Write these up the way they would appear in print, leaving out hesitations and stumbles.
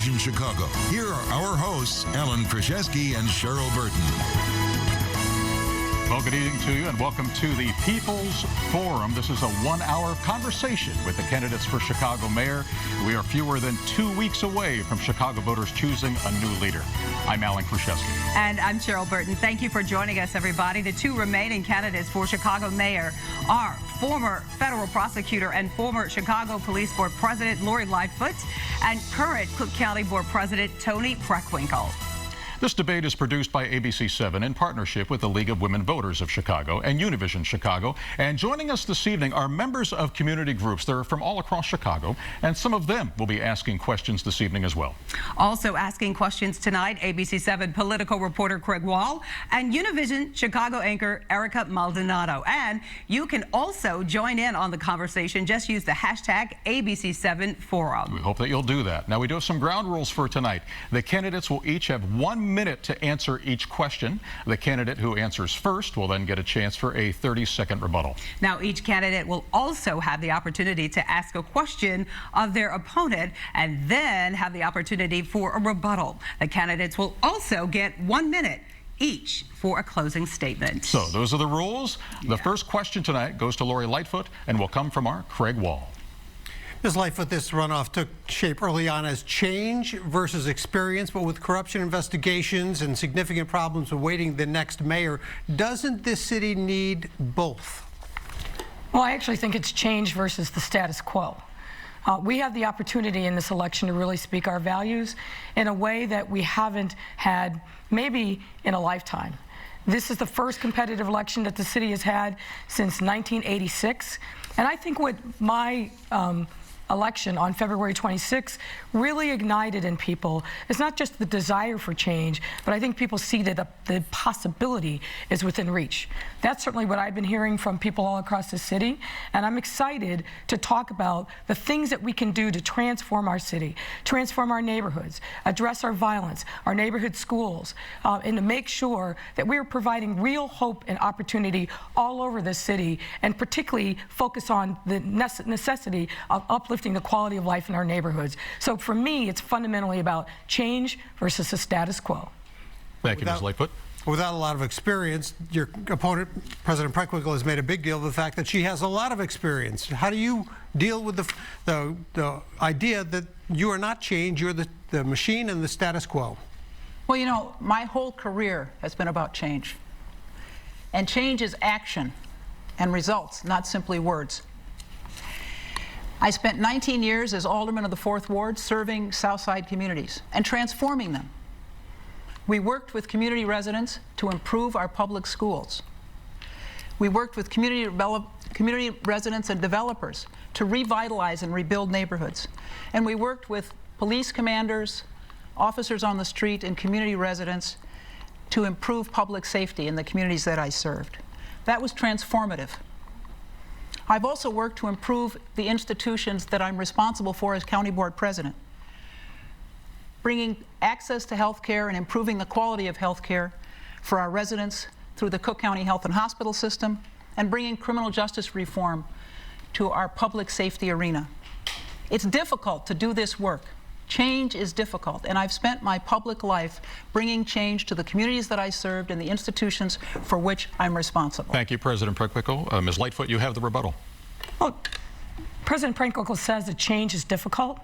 Univision Chicago. Here are our hosts, Alan Kraszewski and Cheryl Burton. Well, good evening to you and welcome to the People's Forum. This is a one-hour conversation with the candidates for Chicago mayor. We are fewer than 2 weeks away from Chicago voters choosing a new leader. I'm Alan Kraszewski. And I'm Cheryl Burton. Thank you for joining us, everybody. The two remaining candidates for Chicago mayor are former federal prosecutor and former Chicago Police Board President Lori Lightfoot and current Cook County Board President Toni Preckwinkle. This debate is produced by ABC7 in partnership with the League of Women Voters of Chicago and Univision Chicago. And joining us this evening are members of community groups. They're from all across Chicago, and some of them will be asking questions this evening as well. Also asking questions tonight, ABC7 political reporter Craig Wall and Univision Chicago anchor Erica Maldonado. And you can also join in on the conversation. Just use the hashtag ABC7Forum. We hope that you'll do that. Now, we do have some ground rules for tonight. The candidates will each have 1 minute to answer each question. The candidate who answers first will then get a chance for a 30-second rebuttal. Now, each candidate will also have the opportunity to ask a question of their opponent and then have the opportunity for a rebuttal. The candidates will also get 1 minute each for a closing statement. So those are the rules. The first question tonight goes to Lori Lightfoot and will come from our Craig Wall. Ms. Lightfoot, this runoff took shape early on as change versus experience, but with corruption investigations and significant problems awaiting the next mayor, doesn't this city need both? Well, I actually think it's change versus the status quo. We have the opportunity in this election to really speak our values in a way that we haven't had maybe in a lifetime. This is the first competitive election that the city has had since 1986. And I think what my election on February 26th really ignited in people is not just the desire for change, but I think people see that the possibility is within reach. That's certainly what I've been hearing from people all across the city, and I'm excited to talk about the things that we can do to transform our city, transform our neighborhoods, address our violence, our neighborhood schools, and to make sure that we are providing real hope and opportunity all over the city, and particularly focus on the necessity of uplifting the quality of life in our neighborhoods. So for me, it's fundamentally about change versus the status quo. Thank you, Ms. Lightfoot. Without a lot of experience, your opponent, President Preckwinkle, has made a big deal of the fact that she has a lot of experience. How do you deal with the idea that you are not change, you're the machine and the status quo? Well, you know, my whole career has been about change. And change is action and results, not simply words. I spent 19 years as alderman of the 4th Ward serving Southside communities and transforming them. We worked with community residents to improve our public schools. We worked with community residents and developers to revitalize and rebuild neighborhoods. And we worked with police commanders, officers on the street, and community residents to improve public safety in the communities that I served. That was transformative. I've also worked to improve the institutions that I'm responsible for as county board president, bringing access to health care and improving the quality of health care for our residents through the Cook County Health and Hospital System, and bringing criminal justice reform to our public safety arena. It's difficult to do this work. Change is difficult, and I've spent my public life bringing change to the communities that I served and the institutions for which I'm responsible. Thank you, President Preckwinkle. Ms. Lightfoot, you have the rebuttal. Well, President Preckwinkle says that change is difficult.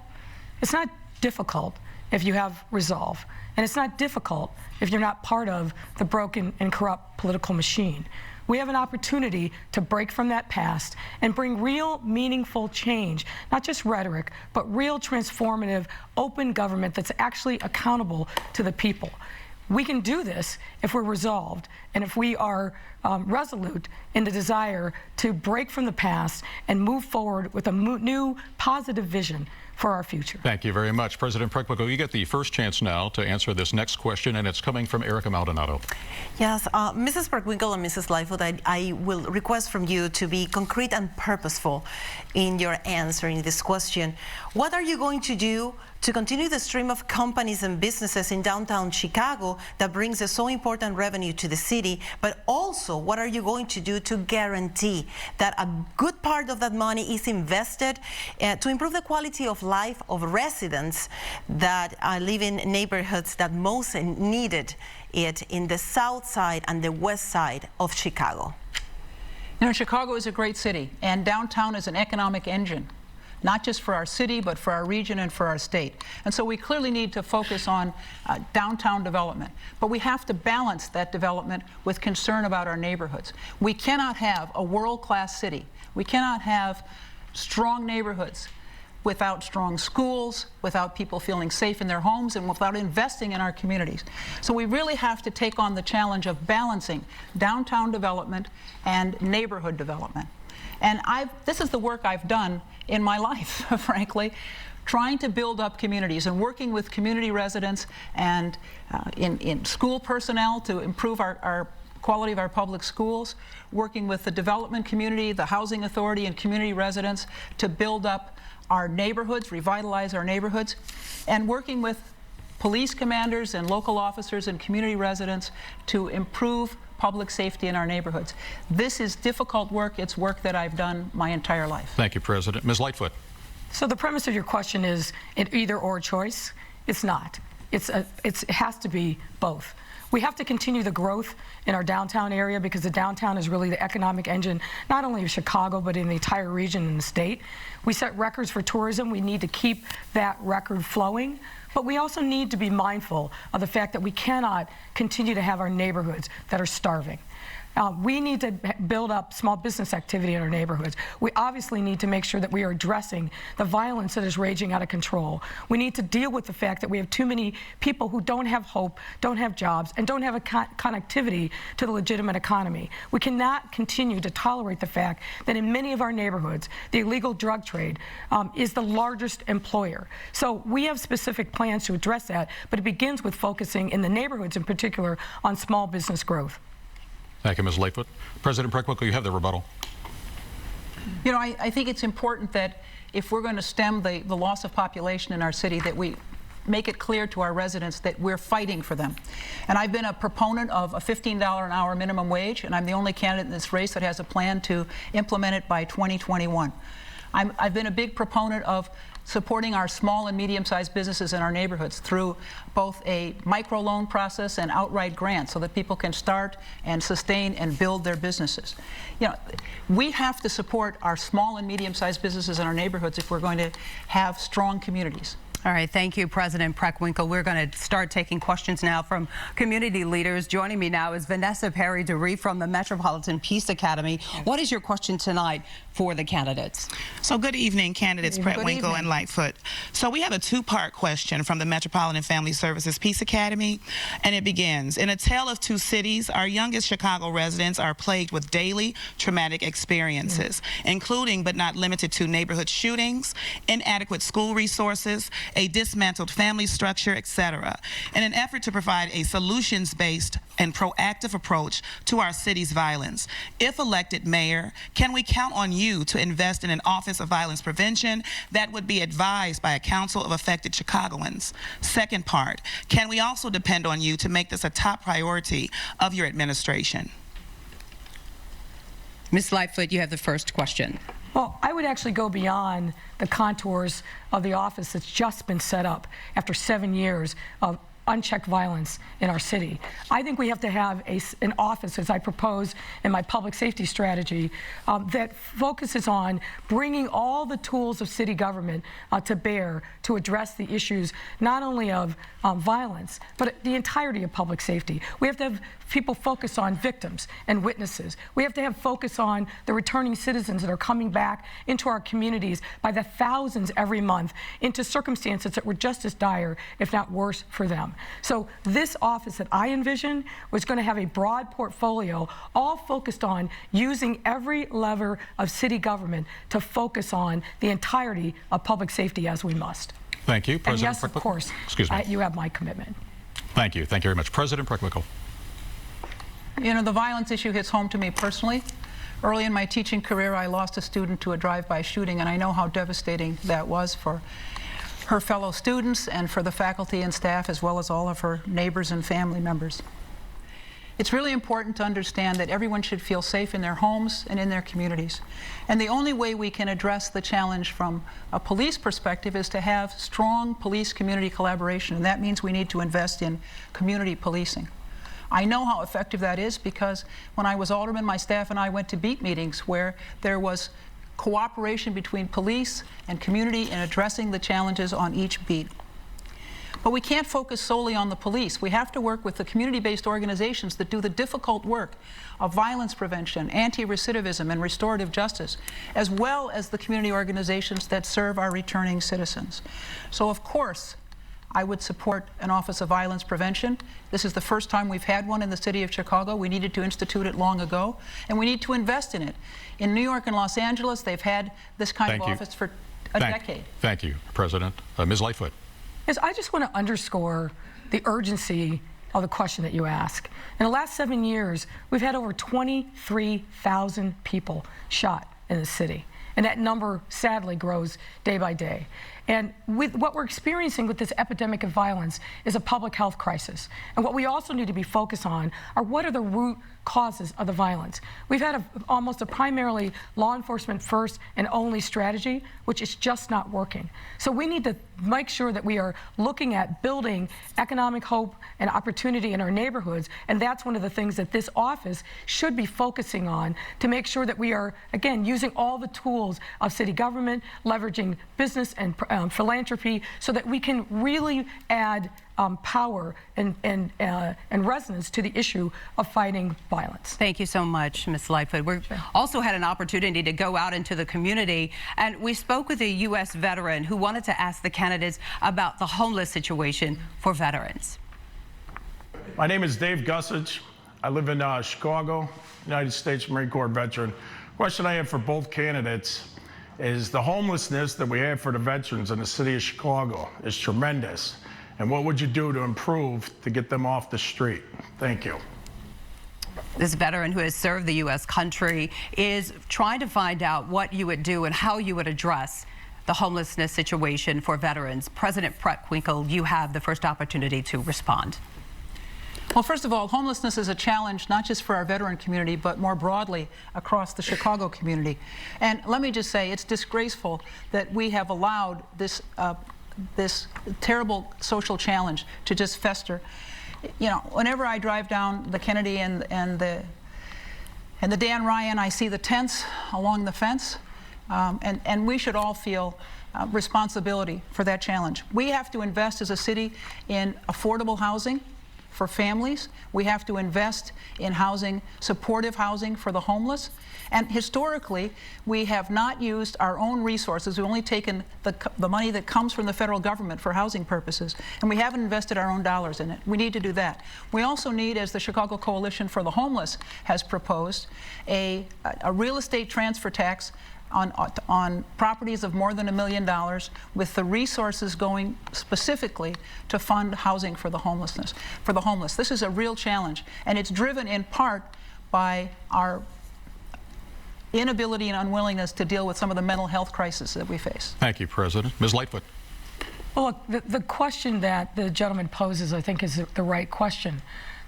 It's not difficult if you have resolve, and it's not difficult if you're not part of the broken and corrupt political machine. We have an opportunity to break from that past and bring real, meaningful change, not just rhetoric, but real transformative, open government that's actually accountable to the people. We can do this if we're resolved and if we are resolute in the desire to break from the past and move forward with a new, positive vision for our future. Thank you very much. President Preckwinkle, you get the first chance now to answer this next question, and it's coming from Erica Maldonado. Yes, Mrs. Preckwinkle and Mrs. Lightfoot, I will request from you to be concrete and purposeful in your answering this question. What are you going to do to continue the stream of companies and businesses in downtown Chicago that brings a so important revenue to the city, but also what are you going to do to guarantee that a good part of that money is invested to improve the quality of life of residents that live in neighborhoods that most needed it in the south side and the west side of Chicago? You know, Chicago is a great city, and downtown is an economic engine, not just for our city, but for our region and for our state. And so we clearly need to focus on downtown development. But we have to balance that development with concern about our neighborhoods. We cannot have a world-class city. We cannot have strong neighborhoods without strong schools, without people feeling safe in their homes, and without investing in our communities. So we really have to take on the challenge of balancing downtown development and neighborhood development. And this is the work I've done in my life, frankly, trying to build up communities and working with community residents and in school personnel to improve our quality of our public schools, working with the development community, the housing authority, and community residents to build up our neighborhoods, revitalize our neighborhoods, and working with police commanders and local officers and community residents to improve public safety in our neighborhoods. This is difficult work. It's work that I've done my entire life. Thank you, President. Ms. Lightfoot. So the premise of your question is an either-or choice. It's not. It has to be both. We have to continue the growth in our downtown area because the downtown is really the economic engine, not only of Chicago, but in the entire region and the state. We set records for tourism. We need to keep that record flowing. But we also need to be mindful of the fact that we cannot continue to have our neighborhoods that are starving. We need to build up small business activity in our neighborhoods. We obviously need to make sure that we are addressing the violence that is raging out of control. We need to deal with the fact that we have too many people who don't have hope, don't have jobs, and don't have a connectivity to the legitimate economy. We cannot continue to tolerate the fact that in many of our neighborhoods, the illegal drug trade is the largest employer. So we have specific plans to address that, but it begins with focusing in the neighborhoods in particular on small business growth. Thank you, Ms. Lightfoot. President Preckwinkle, you have the rebuttal. You know, I think it's important that if we're going to stem the loss of population in our city, that we make it clear to our residents that we're fighting for them. And I've been a proponent of a $15 an hour minimum wage, and I'm the only candidate in this race that has a plan to implement it by 2021. I've been a big proponent of supporting our small and medium-sized businesses in our neighborhoods through both a microloan process and outright grants so that people can start and sustain and build their businesses. You know, we have to support our small and medium-sized businesses in our neighborhoods if we're going to have strong communities. All right, thank you, President Preckwinkle. We're going to start taking questions now from community leaders. Joining me now is Vanessa Perry-DeRee from the Metropolitan Peace Academy. What is your question tonight for the candidates? So good evening, candidates Preckwinkle and Lightfoot. So we have a two-part question from the Metropolitan Family Services Peace Academy, and it begins, in a tale of two cities, our youngest Chicago residents are plagued with daily traumatic experiences, including but not limited to neighborhood shootings, inadequate school resources, a dismantled family structure, etc. In an effort to provide a solutions-based and proactive approach to our city's violence, if elected mayor, can we count on you to invest in an Office of Violence Prevention that would be advised by a council of affected Chicagoans? Second part, can we also depend on you to make this a top priority of your administration? Ms. Lightfoot, you have the first question. Well, I would actually go beyond the contours of the office that's just been set up after 7 years of unchecked violence in our city. I think we have to have an office, as I propose in my public safety strategy, that focuses on bringing all the tools of city government to bear to address the issues not only of violence, but the entirety of public safety. We have to have people focus on victims and witnesses. We have to have focus on the returning citizens that are coming back into our communities by the thousands every month into circumstances that were just as dire, if not worse, for them. So this office that I envision was going to have a broad portfolio, all focused on using every lever of city government to focus on the entirety of public safety as we must. Thank you. President and yes, of course, excuse me. You have my commitment. Thank you. Thank you very much. President Preckwinkle. You know, the violence issue hits home to me personally. Early in my teaching career, I lost a student to a drive-by shooting, and I know how devastating that was for her fellow students and for the faculty and staff, as well as all of her neighbors and family members. It's really important to understand that everyone should feel safe in their homes and in their communities. And the only way we can address the challenge from a police perspective is to have strong police-community collaboration, and that means we need to invest in community policing. I know how effective that is because when I was alderman, my staff and I went to beat meetings where there was cooperation between police and community in addressing the challenges on each beat. But we can't focus solely on the police. We have to work with the community-based organizations that do the difficult work of violence prevention, anti-recidivism, and restorative justice, as well as the community organizations that serve our returning citizens. So, of course, I would support an Office of Violence Prevention. This is the first time we've had one in the city of Chicago. We needed to institute it long ago, and we need to invest in it. In New York and Los Angeles, they've had this kind of office for a decade. Thank you, President. Ms. Lightfoot. Yes, I just want to underscore the urgency of the question that you ask. In the last 7 years, we've had over 23,000 people shot in the city. And that number sadly grows day by day. And with what we're experiencing with this epidemic of violence is a public health crisis. And what we also need to be focused on are what are the root causes of the violence. We've had almost a primarily law enforcement first and only strategy, which is just not working. So we need to make sure that we are looking at building economic hope and opportunity in our neighborhoods, and that's one of the things that this office should be focusing on to make sure that we are, again, using all the tools of city government, leveraging business and philanthropy so that we can really add power and resonance to the issue of fighting violence. Thank you so much, Ms. Lightfoot. We also had an opportunity to go out into the community, and we spoke with a U.S. veteran who wanted to ask the candidates about the homeless situation for veterans. My name is Dave Gussage. I live in Chicago, United States Marine Corps veteran. Question I have for both candidates is the homelessness that we have for the veterans in the city of Chicago is tremendous. And what would you do to improve to get them off the street? Thank you. This veteran who has served the U.S. country is trying to find out what you would do and how you would address the homelessness situation for veterans. President Preckwinkle, you have the first opportunity to respond. Well, first of all, homelessness is a challenge not just for our veteran community, but more broadly across the Chicago community. And let me just say, it's disgraceful that we have allowed this terrible social challenge to just fester. You know, whenever I drive down the Kennedy and the Dan Ryan, I see the tents along the fence, and we should all feel responsibility for that challenge. We have to invest as a city in affordable housing for families. We have to invest in housing, supportive housing for the homeless. And historically, we have not used our own resources. We've only taken the money that comes from the federal government for housing purposes, and we haven't invested our own dollars in it. We need to do that. We also need, as the Chicago Coalition for the Homeless has proposed, a real estate transfer tax on properties of more than $1 million, with the resources going specifically to fund housing for the homeless. This is a real challenge, and it's driven in part by our inability and unwillingness to deal with some of the mental health crises that we face. Thank you, President. Ms. Lightfoot. Well, look, the question that the gentleman poses, I think, is the right question.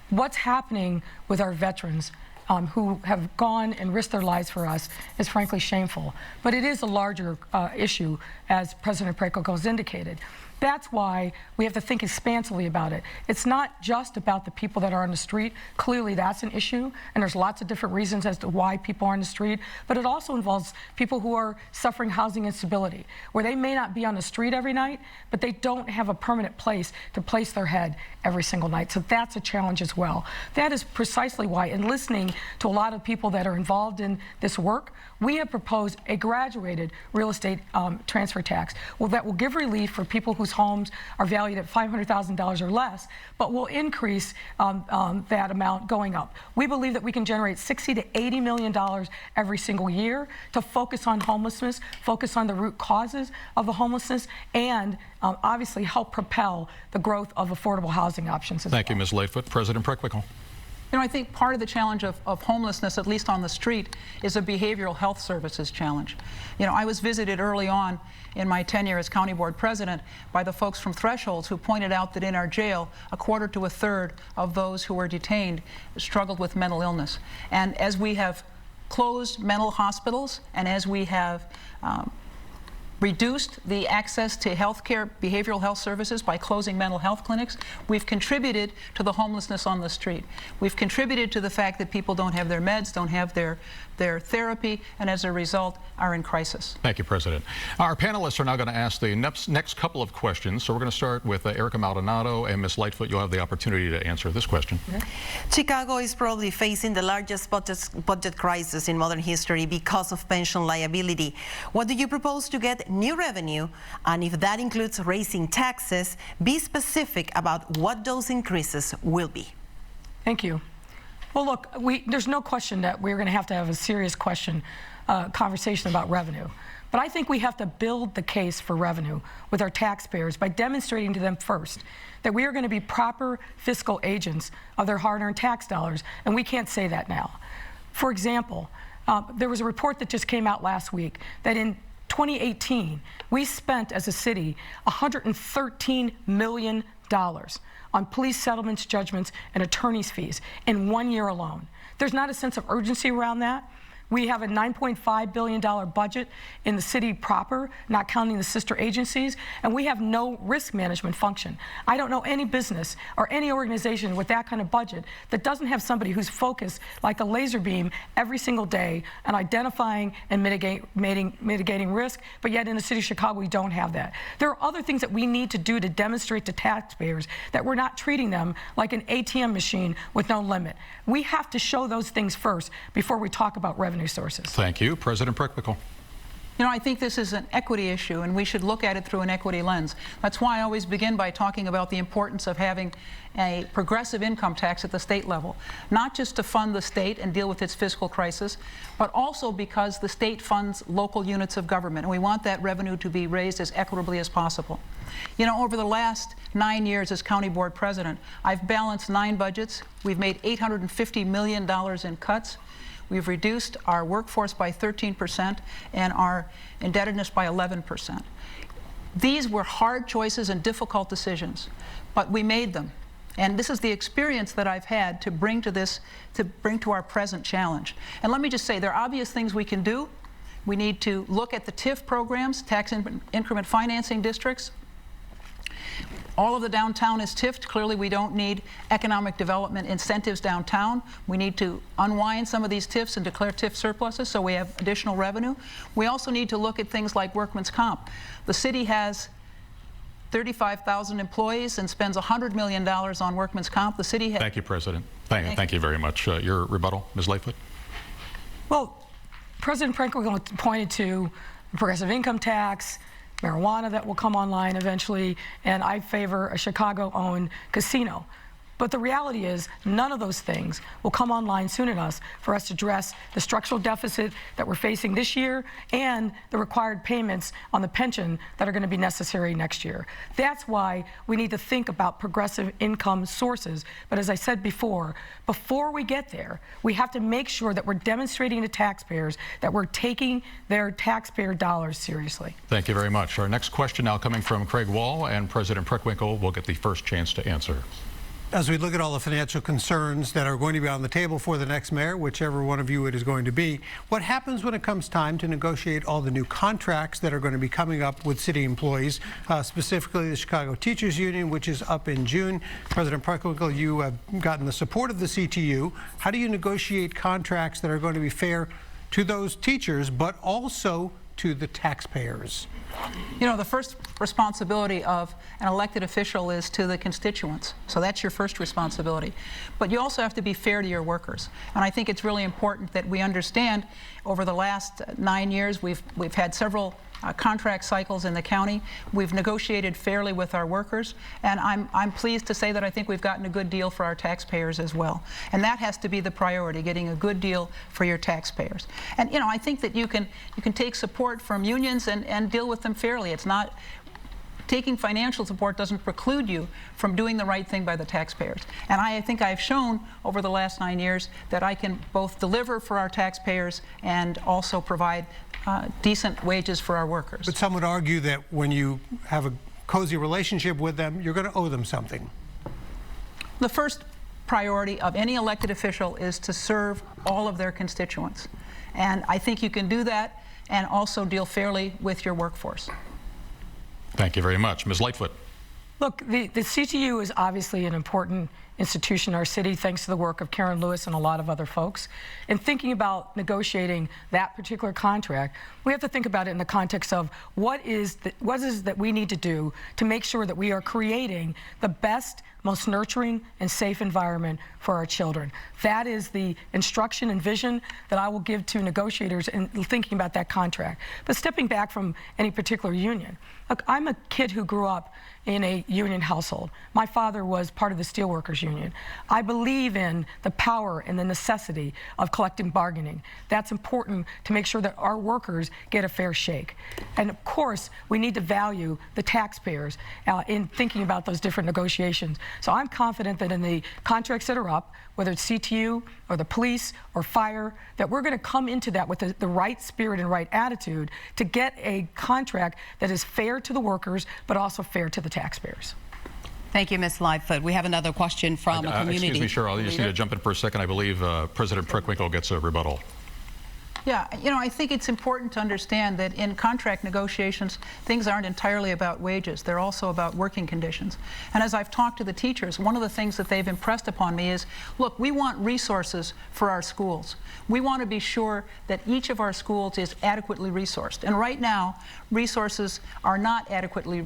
What's happening with our veterans who have gone and risked their lives for us is frankly shameful. But it is a larger issue, as President Preckwinkle has indicated. That's why we have to think expansively about it. It's not just about the people that are on the street. Clearly that's an issue, and there's lots of different reasons as to why people are on the street, but it also involves people who are suffering housing instability, where they may not be on the street every night, but they don't have a permanent place to place their head every single night. So that's a challenge as well. That is precisely why, in listening to a lot of people that are involved in this work, we have proposed a graduated real estate transfer tax that will give relief for people whose homes are valued at $500,000 or less, but will increase that amount going up. We believe that we can generate $60 to $80 million every single year to focus on homelessness, focus on the root causes of the homelessness, and obviously help propel the growth of affordable housing options as well. Thank you, Ms. Lightfoot. President Preckwinkle. You know, I think part of the challenge of homelessness, at least on the street, is a behavioral health services challenge. You know, I was visited early on in my tenure as county board president by the folks from Thresholds who pointed out that in our jail, a quarter to a third of those who were detained struggled with mental illness. And as we have closed mental hospitals and as we have reduced the access to healthcare, behavioral health services by closing mental health clinics, we've contributed to the homelessness on the street. We've contributed to the fact that people don't have their meds, don't have their therapy, and as a result are in crisis. Thank you, President. Our panelists are now going to ask the next couple of questions. So we're going to start with Erica Maldonado, and Ms. Lightfoot, you'll have the opportunity to answer this question. Chicago is probably facing the largest budget crisis in modern history because of pension liability. What do you propose to get new revenue? And if that includes raising taxes, be specific about what those increases will be. Thank you. Well, look, there's no question that we're going to have a serious conversation about revenue. But I think we have to build the case for revenue with our taxpayers by demonstrating to them first that we are going to be proper fiscal agents of their hard-earned tax dollars, and we can't say that now. For example, there was a report that just came out last week that in 2018, we spent as a city $113 million on police settlements, judgments, and attorney's fees in 1 year alone. There's not a sense of urgency around that. We have a $9.5 billion budget in the city proper, not counting the sister agencies, and we have no risk management function. I don't know any business or any organization with that kind of budget that doesn't have somebody who's focused like a laser beam every single day on identifying and mitigating risk, but yet in the city of Chicago, we don't have that. There are other things that we need to do to demonstrate to taxpayers that we're not treating them like an ATM machine with no limit. We have to show those things first before we talk about revenue sources. Thank you. President Preckwinkle. You know, I think this is an equity issue, and we should look at it through an equity lens. That's why I always begin by talking about the importance of having a progressive income tax at the state level, not just to fund the state and deal with its fiscal crisis, but also because the state funds local units of government, and we want that revenue to be raised as equitably as possible. You know, over the last 9 years as county board president, I've balanced 9 budgets. We've made $850 million in cuts. We've reduced our workforce by 13% and our indebtedness by 11%. These were hard choices and difficult decisions, but we made them. And this is the experience that I've had to bring to our present challenge. And let me just say, there are obvious things we can do. We need to look at the TIF programs, tax increment financing districts. All of the downtown is TIFed. Clearly, we don't need economic development incentives downtown. We need to unwind some of these TIFs and declare TIF surpluses so we have additional revenue. We also need to look at things like workman's comp. The city has 35,000 employees and spends $100 million on workman's comp. The city has... Thank you, President. Thank you very much. Your rebuttal, Ms. Lightfoot. Well, President Preckwinkle pointed to progressive income tax, marijuana that will come online eventually, and I favor a Chicago-owned casino. But the reality is none of those things will come online soon enough for us to address the structural deficit that we're facing this year and the required payments on the pension that are going to be necessary next year. That's why we need to think about progressive income sources. But as I said before we get there, we have to make sure that we're demonstrating to taxpayers that we're taking their taxpayer dollars seriously. Thank you very much. Our next question now coming from Craig Wall, and President Preckwinkle will get the first chance to answer. As we look at all the financial concerns that are going to be on the table for the next mayor, whichever one of you it is going to be, what happens when it comes time to negotiate all the new contracts that are going to be coming up with city employees, specifically the Chicago Teachers Union, which is up in June? President Preckwinkle, you have gotten the support of the CTU. How do you negotiate contracts that are going to be fair to those teachers, but also to the taxpayers? You know, the first responsibility of an elected official is to the constituents. So that's your first responsibility. But you also have to be fair to your workers. And I think it's really important that we understand over the last 9 years, we've had several contract cycles in the county. We've negotiated fairly with our workers, and I'm pleased to say that I think we've gotten a good deal for our taxpayers as well. And that has to be the priority, getting a good deal for your taxpayers. And you know, I think that you can take support from unions and deal with them fairly. It's not taking financial support doesn't preclude you from doing the right thing by the taxpayers. And I think I've shown over the last 9 years that I can both deliver for our taxpayers and also provide decent wages for our workers. But some would argue that when you have a cozy relationship with them, you're going to owe them something. The first priority of any elected official is to serve all of their constituents. And I think you can do that and also deal fairly with your workforce. Thank you very much. Ms. Lightfoot. Look, the CTU is obviously an important institution in our city, thanks to the work of Karen Lewis and a lot of other folks. In thinking about negotiating that particular contract, we have to think about it in the context of what is that we need to do to make sure that we are creating the best, most nurturing and safe environment for our children. That is the instruction and vision that I will give to negotiators in thinking about that contract. But stepping back from any particular union, look, I'm a kid who grew up in a union household. My father was part of the Steelworkers Union. I believe in the power and the necessity of collective bargaining. That's important to make sure that our workers get a fair shake. And of course, we need to value the taxpayers in thinking about those different negotiations. So I'm confident that in the contracts that are up, whether it's CTU or the police or fire, that we're going to come into that with the right spirit and right attitude to get a contract that is fair to the workers, but also fair to the taxpayers. Thank you, Ms. Lightfoot. We have another question from a community. Excuse me, Cheryl, you just need to jump in for a second. I believe President Preckwinkle gets a rebuttal. Yeah, you know, I think it's important to understand that in contract negotiations, things aren't entirely about wages. They're also about working conditions. And as I've talked to the teachers, one of the things that they've impressed upon me is, look, we want resources for our schools. We want to be sure that each of our schools is adequately resourced. And right now, resources are not adequately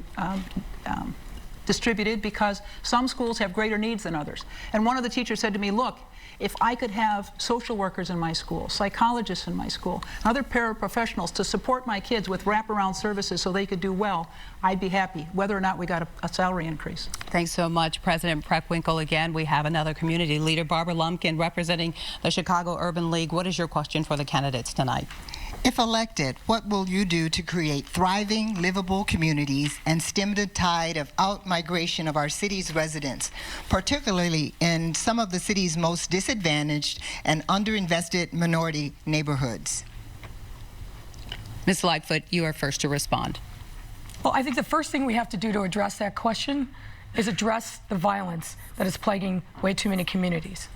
distributed because some schools have greater needs than others. And one of the teachers said to me, look, if I could have social workers in my school, psychologists in my school, other paraprofessionals to support my kids with wraparound services so they could do well, I'd be happy, whether or not we got a salary increase. Thanks so much, President Preckwinkle. Again, we have another community leader, Barbara Lumpkin, representing the Chicago Urban League. What is your question for the candidates tonight? If elected, what will you do to create thriving, livable communities and stem the tide of out-migration of our city's residents, particularly in some of the city's most disadvantaged and underinvested minority neighborhoods? Ms. Lightfoot, you are first to respond. Well, I think the first thing we have to do to address that question is address the violence that is plaguing way too many communities.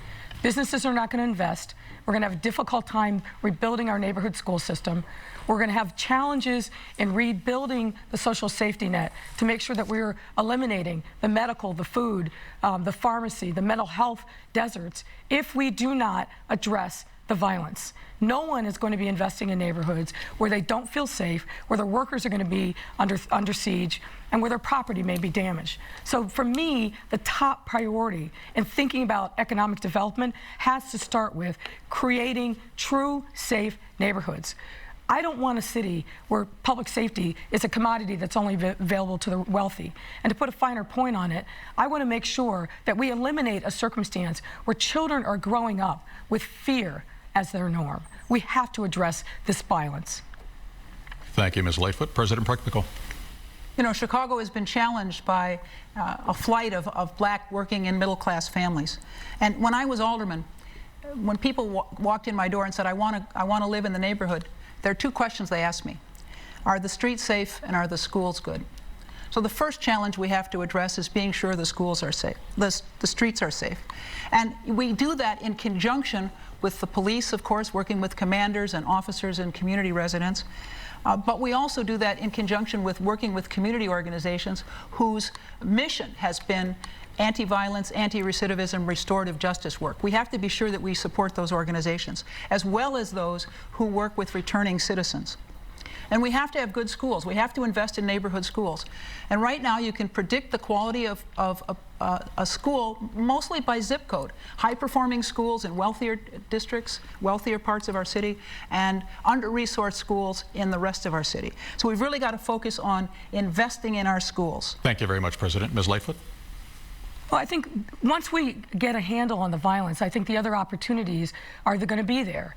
Businesses are not going to invest. We're going to have a difficult time rebuilding our neighborhood school system. We're going to have challenges in rebuilding the social safety net to make sure that we're eliminating the medical, the food, the pharmacy, the mental health deserts if we do not address the violence. No one is going to be investing in neighborhoods where they don't feel safe, where their workers are going to be under siege, and where their property may be damaged. So for me, the top priority in thinking about economic development has to start with creating true, safe neighborhoods. I don't want a city where public safety is a commodity that's only available to the wealthy. And to put a finer point on it, I want to make sure that we eliminate a circumstance where children are growing up with fear as their norm. We have to address this violence. Thank you, Ms. Lightfoot. President Preckwinkle. You know, Chicago has been challenged by a flight of black working and middle-class families. And when I was alderman, when people walked in my door and said, I want to live in the neighborhood, there are two questions they asked me. Are the streets safe and are the schools good? So the first challenge we have to address is being sure the schools are safe, the streets are safe. And we do that in conjunction with the police, of course, working with commanders and officers and community residents. But we also do that in conjunction with working with community organizations whose mission has been anti-violence, anti-recidivism, restorative justice work. We have to be sure that we support those organizations, as well as those who work with returning citizens. And we have to have good schools. We have to invest in neighborhood schools. And right now you can predict the quality of a school mostly by zip code. High-performing schools in wealthier districts, wealthier parts of our city, and under-resourced schools in the rest of our city. So we've really got to focus on investing in our schools. Thank you very much, President. Ms. Lightfoot. Well, I think once we get a handle on the violence, I think the other opportunities are going to be there.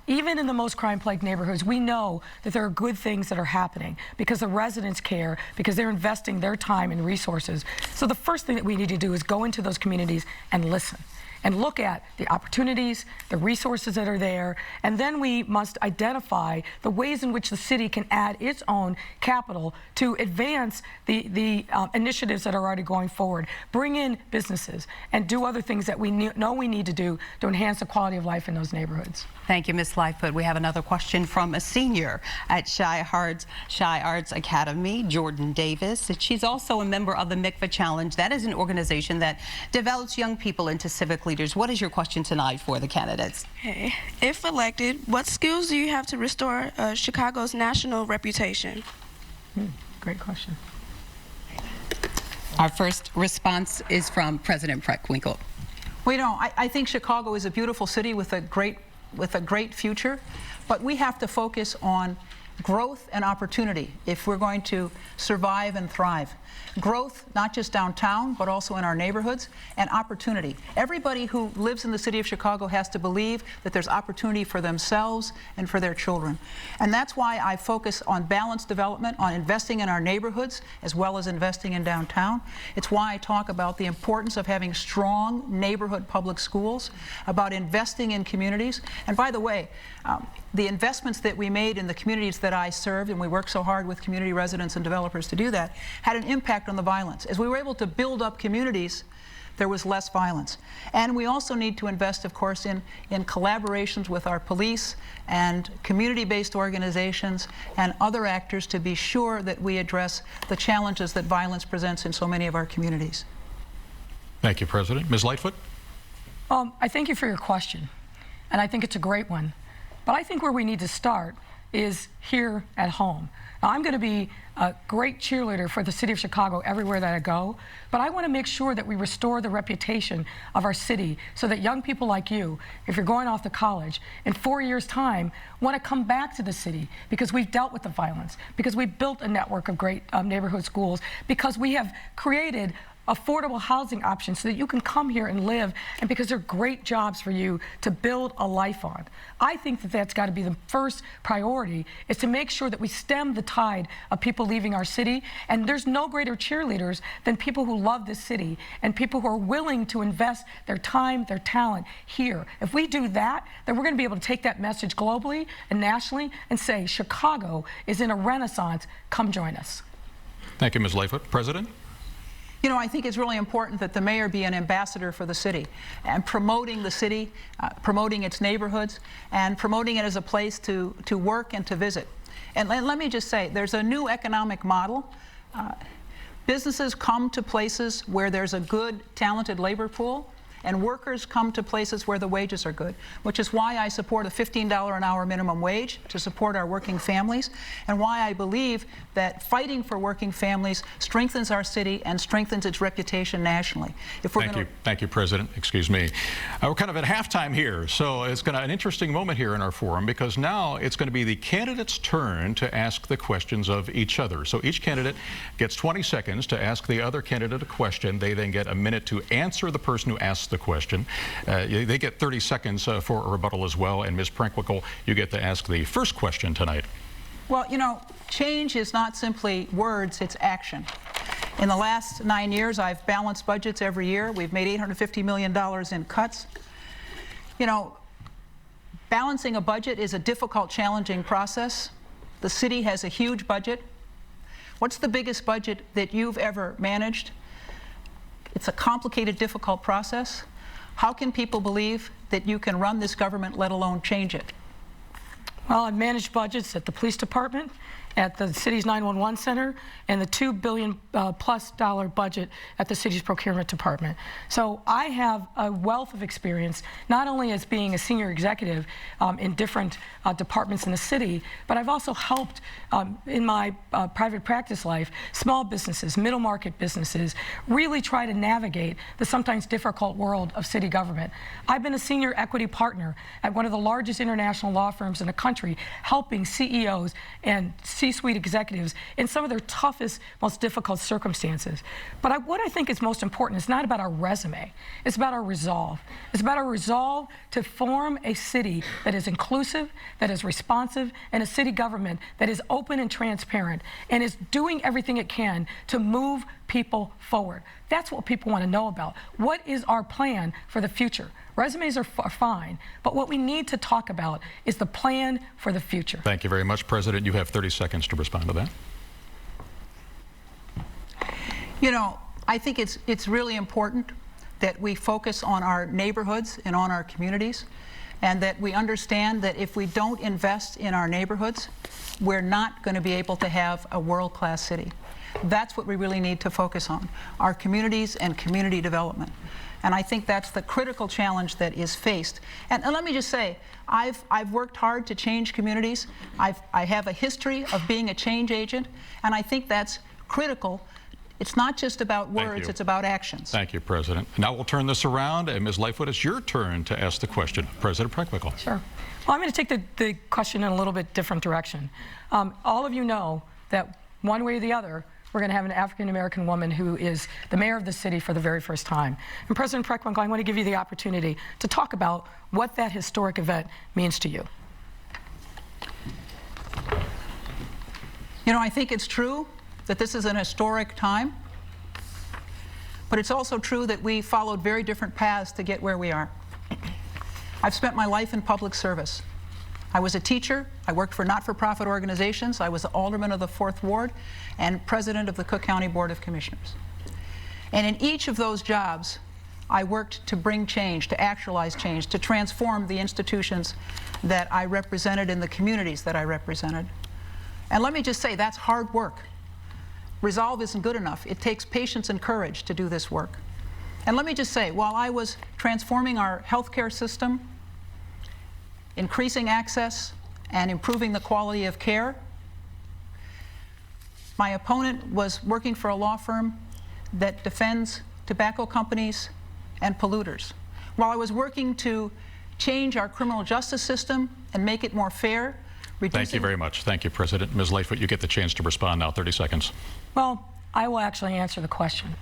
Even in the most crime-plagued neighborhoods, we know that there are good things that are happening because the residents care, because they're investing their time and resources. So the first thing that we need to do is go into those communities and listen and look at the opportunities, the resources that are there, and then we must identify the ways in which the city can add its own capital to advance the initiatives that are already going forward, bring in businesses, and do other things that we know we need to do to enhance the quality of life in those neighborhoods. Thank you, Ms. Lightfoot. We have another question from a senior at Shy Arts Academy, Jordan Davis. She's also a member of the MICVA Challenge. That is an organization that develops young people into civic leaders. What is your question tonight for the candidates? Okay. If elected, what skills do you have to restore Chicago's national reputation? Great question. Our first response is from President Preckwinkle. Well, you know, I think Chicago is a beautiful city with a great future, but we have to focus on growth and opportunity if we're going to survive and thrive. Growth, not just downtown, but also in our neighborhoods, and opportunity. Everybody who lives in the city of Chicago has to believe that there's opportunity for themselves and for their children. And that's why I focus on balanced development, on investing in our neighborhoods, as well as investing in downtown. It's why I talk about the importance of having strong neighborhood public schools, about investing in communities. And by the way, the investments that we made in the communities that I served, and we worked so hard with community residents and developers to do that, had an impact on the violence. As we were able to build up communities, there was less violence. And we also need to invest, of course, in collaborations with our police and community-based organizations and other actors to be sure that we address the challenges that violence presents in so many of our communities. Thank you, President. Ms. Lightfoot? I thank you for your question, and I think it's a great one. But I think where we need to start is here at home. Now, I'm going to be a great cheerleader for the city of Chicago everywhere that I go, but I want to make sure that we restore the reputation of our city so that young people like you, if you're going off to college, in 4 years' time, want to come back to the city because we've dealt with the violence, because we've built a network of great neighborhood schools, because we have created affordable housing options so that you can come here and live, and because they're great jobs for you to build a life on. I think that that's got to be the first priority, is to make sure that we stem the tide of people leaving our city. And there's no greater cheerleaders than people who love this city and people who are willing to invest their time, their talent here. If we do that, then we're going to be able to take that message globally and nationally and say, Chicago is in a renaissance. Come join us. Thank you, Ms. Lightfoot. President? You know, I think it's really important that the mayor be an ambassador for the city and promoting the city, promoting its neighborhoods, and promoting it as a place to work and to visit. And let me just say, there's a new economic model. Businesses come to places where there's a good, talented labor pool, and workers come to places where the wages are good, which is why I support a $15 an hour minimum wage to support our working families, and why I believe that fighting for working families strengthens our city and strengthens its reputation nationally. If we're Thank you, President. Excuse me. We're kind of at halftime here, so it's an interesting moment here in our forum, because now it's going to be the candidates' turn to ask the questions of each other. So each candidate gets 20 seconds to ask the other candidate a question. They then get a minute to answer the person who asks the question. They get 30 seconds for a rebuttal as well. And Ms. Preckwinkle, you get to ask the first question tonight. Well, you know, change is not simply words, it's action. In the last 9 years, I've balanced budgets every year. We've made $850 million in cuts. You know, balancing a budget is a difficult, challenging process. The city has a huge budget. What's the biggest budget that you've ever managed? It's a complicated, difficult process. How can people believe that you can run this government, let alone change it? Well, I've managed budgets at the police department, at the city's 911 center, and the $2 billion plus budget at the city's procurement department. So I have a wealth of experience, not only as being a senior executive in different departments in the city, but I've also helped in my private practice life, small businesses, middle market businesses, really try to navigate the sometimes difficult world of city government. I've been a senior equity partner at one of the largest international law firms in the country, helping CEOs and C-suite executives in some of their toughest, most difficult circumstances. But what I think is most important is not about our resume. It's about our resolve. It's about our resolve to form a city that is inclusive, that is responsive, and a city government that is open and transparent and is doing everything it can to move people forward. That's what people want to know about. What is our plan for the future? Resumes are fine, but what we need to talk about is the plan for the future. Thank you very much, President. You have 30 seconds to respond to that. You know, I think it's really important that we focus on our neighborhoods and on our communities, and that we understand that if we don't invest in our neighborhoods, we're not going to be able to have a world-class city. That's what we really need to focus on, our communities and community development. And I think that's the critical challenge that is faced. And let me just say, I've worked hard to change communities. I have a history of being a change agent, and I think that's critical. It's not just about words, it's about actions. Thank you, President. Now we'll turn this around, and Ms. Lightfoot, it's your turn to ask the question. President Preckwinkle. Sure. Well, I'm going to take the question in a little bit different direction. All of you know that one way or the other, we're going to have an African-American woman who is the mayor of the city for the very first time. And President Preckwinkle, I want to give you the opportunity to talk about what that historic event means to you. You know, I think it's true that this is an historic time, but it's also true that we followed very different paths to get where we are. I've spent my life in public service. I was a teacher. I worked for not-for-profit organizations. I was the alderman of the 4th Ward and president of the Cook County Board of Commissioners. And in each of those jobs, I worked to bring change, to actualize change, to transform the institutions that I represented in the communities that I represented. And let me just say, that's hard work. Resolve isn't good enough. It takes patience and courage to do this work. And let me just say, while I was transforming our healthcare system, increasing access, and improving the quality of care, my opponent was working for a law firm that defends tobacco companies and polluters. While I was working to change our criminal justice system and make it more fair, Thank you very much. Thank you, President. Ms. Lightfoot, you get the chance to respond now. 30 seconds. Well, I will actually answer the question.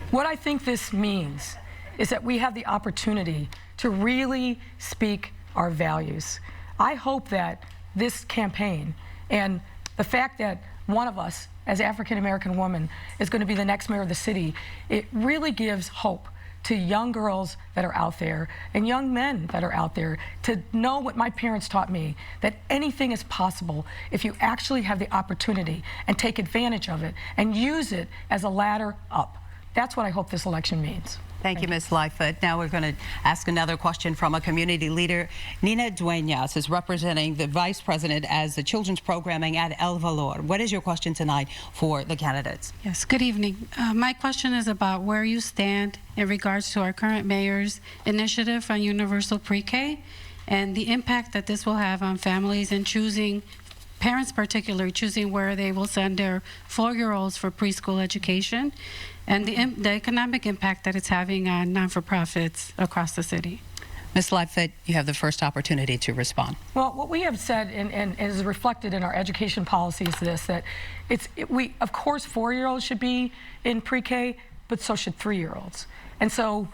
What I think this means is that we have the opportunity to really speak our values. I hope that this campaign and the fact that one of us as African-American woman is going to be the next mayor of the city, it really gives hope to young girls that are out there and young men that are out there to know what my parents taught me, that anything is possible if you actually have the opportunity and take advantage of it and use it as a ladder up. That's what I hope this election means. Thank you, Ms. Lightfoot. Now we're going to ask another question from a community leader. Nina Dueñas is representing the vice president as the children's programming at El Valor. What is your question tonight for the candidates? Yes, good evening. My question is about where you stand in regards to our current mayor's initiative on universal pre-K and the impact that this will have on families and choosing, parents particularly, choosing where they will send their 4-year-olds for preschool education, and the economic impact that it's having on non-for-profits across the city. Ms. Lightfoot, you have the first opportunity to respond. Well, what we have said and is reflected in our education policy is this, that of course 4-year-olds should be in pre-K, but so should 3-year-olds. And so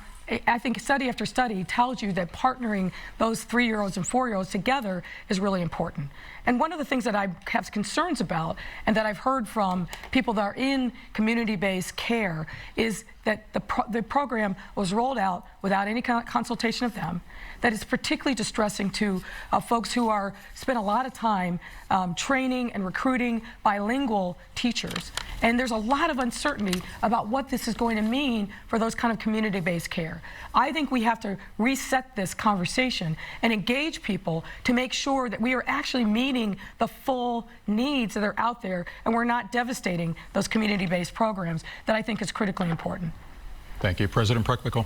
I think study after study tells you that partnering those 3-year-olds and 4-year-olds together is really important. And one of the things that I have concerns about and that I've heard from people that are in community-based care is that the program was rolled out without any consultation of them, that is particularly distressing to folks who spend a lot of time training and recruiting bilingual teachers. And there's a lot of uncertainty about what this is going to mean for those kind of community-based care. I think we have to reset this conversation and engage people to make sure that we are actually meeting the full needs that are out there and we're not devastating those community-based programs that I think is critically important. Thank you. President Preckwinkle.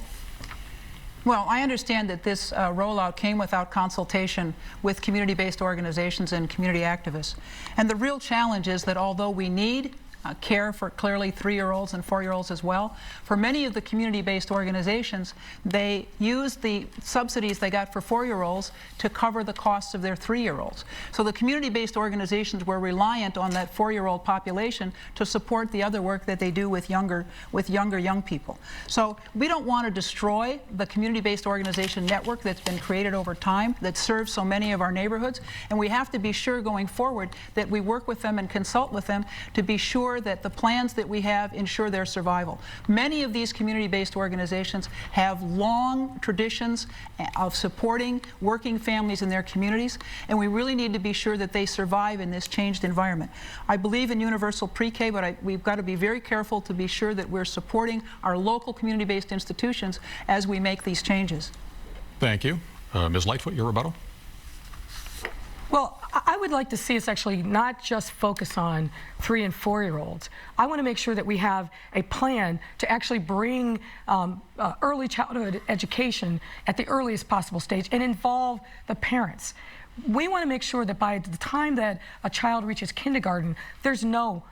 Well, I understand that this rollout came without consultation with community-based organizations and community activists. And the real challenge is that although we need care for clearly 3-year-olds and 4-year-olds as well. For many of the community-based organizations, they use the subsidies they got for 4-year-olds to cover the costs of their 3-year-olds. So the community-based organizations were reliant on that 4-year-old population to support the other work that they do with younger young people. So we don't want to destroy the community-based organization network that's been created over time that serves so many of our neighborhoods, and we have to be sure going forward that we work with them and consult with them to be sure that the plans that we have ensure their survival. Many of these community-based organizations have long traditions of supporting working families in their communities, and we really need to be sure that they survive in this changed environment. I believe in universal pre-K, but we've got to be very careful to be sure that we're supporting our local community-based institutions as we make these changes. Thank you. Ms. Lightfoot, your rebuttal? Well, I would like to see us actually not just focus on 3- and 4-year-olds. I want to make sure that we have a plan to actually bring early childhood education at the earliest possible stage and involve the parents. We want to make sure that by the time that a child reaches kindergarten, there's no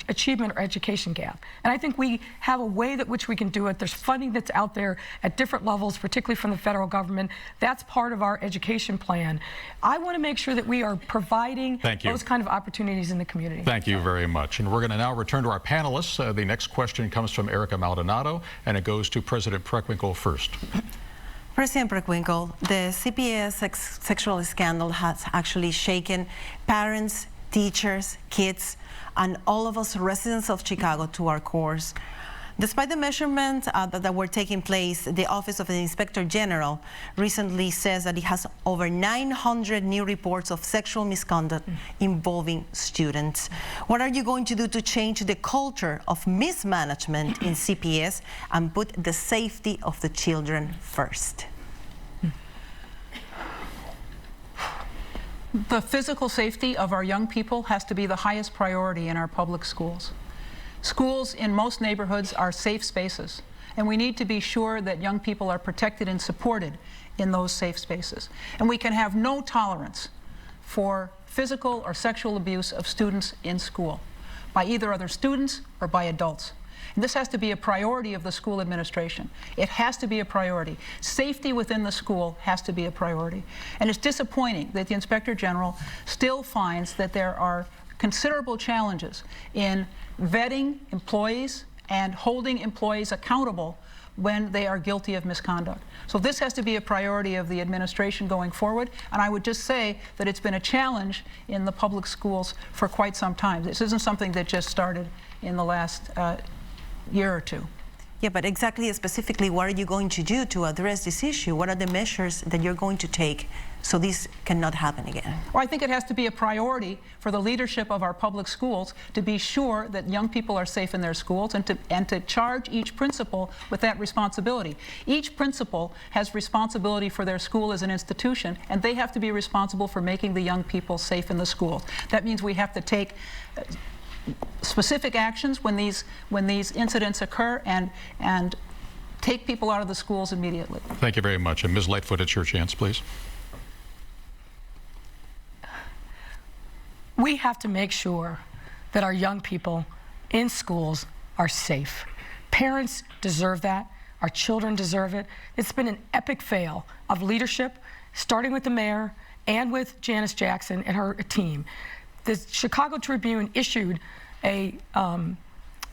achievement or education gap. And I think we have a way that which we can do it. There's funding that's out there at different levels, particularly from the federal government. That's part of our education plan. I want to make sure that we are providing those kind of opportunities in the community. Thank you very much. And we're going to now return to our panelists. The next question comes from Erica Maldonado, and it goes to President Preckwinkle first. President Preckwinkle, the CPS sexual scandal has actually shaken parents, teachers, kids, and all of us residents of Chicago to our cores. Despite the measurements that were taking place, the Office of the Inspector General recently says that it has over 900 new reports of sexual misconduct involving students. What are you going to do to change the culture of mismanagement in CPS and put the safety of the children first? The physical safety of our young people has to be the highest priority in our public schools. Schools in most neighborhoods are safe spaces, and we need to be sure that young people are protected and supported in those safe spaces. And we can have no tolerance for physical or sexual abuse of students in school by either other students or by adults. And this has to be a priority of the school administration. It has to be a priority. Safety within the school has to be a priority. And it's disappointing that the Inspector General still finds that there are considerable challenges in vetting employees and holding employees accountable when they are guilty of misconduct. So this has to be a priority of the administration going forward, and I would just say that it's been a challenge in the public schools for quite some time. This isn't something that just started in the last year or two. Yeah, but exactly, specifically, what are you going to do to address this issue? What are the measures that you're going to take so this cannot happen again? Well, I think it has to be a priority for the leadership of our public schools to be sure that young people are safe in their schools and to charge each principal with that responsibility. Each principal has responsibility for their school as an institution, and they have to be responsible for making the young people safe in the school. That means we have to take specific actions when these incidents occur and take people out of the schools immediately. Thank you very much. And Ms. Lightfoot, it's your chance, please. We have to make sure that our young people in schools are safe. Parents deserve that. Our children deserve it. It's been an epic fail of leadership, starting with the mayor and with Janice Jackson and her team. The Chicago Tribune issued a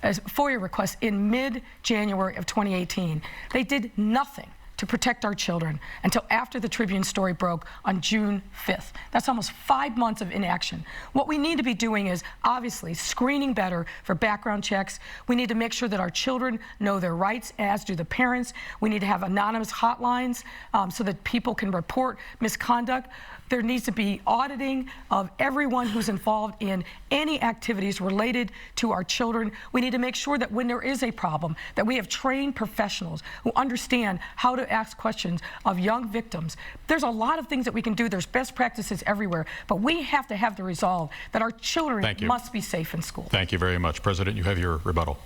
FOIA request in mid-January of 2018. They did nothing to protect our children until after the Tribune story broke on June 5th. That's almost 5 months of inaction. What we need to be doing is obviously screening better for background checks. We need to make sure that our children know their rights, as do the parents. We need to have anonymous hotlines so that people can report misconduct. There needs to be auditing of everyone who's involved in any activities related to our children. We need to make sure that when there is a problem, that we have trained professionals who understand how to ask questions of young victims. There's a lot of things that we can do. There's best practices everywhere, but we have to have the resolve that our children must be safe in school. Thank you very much. President, you have your rebuttal.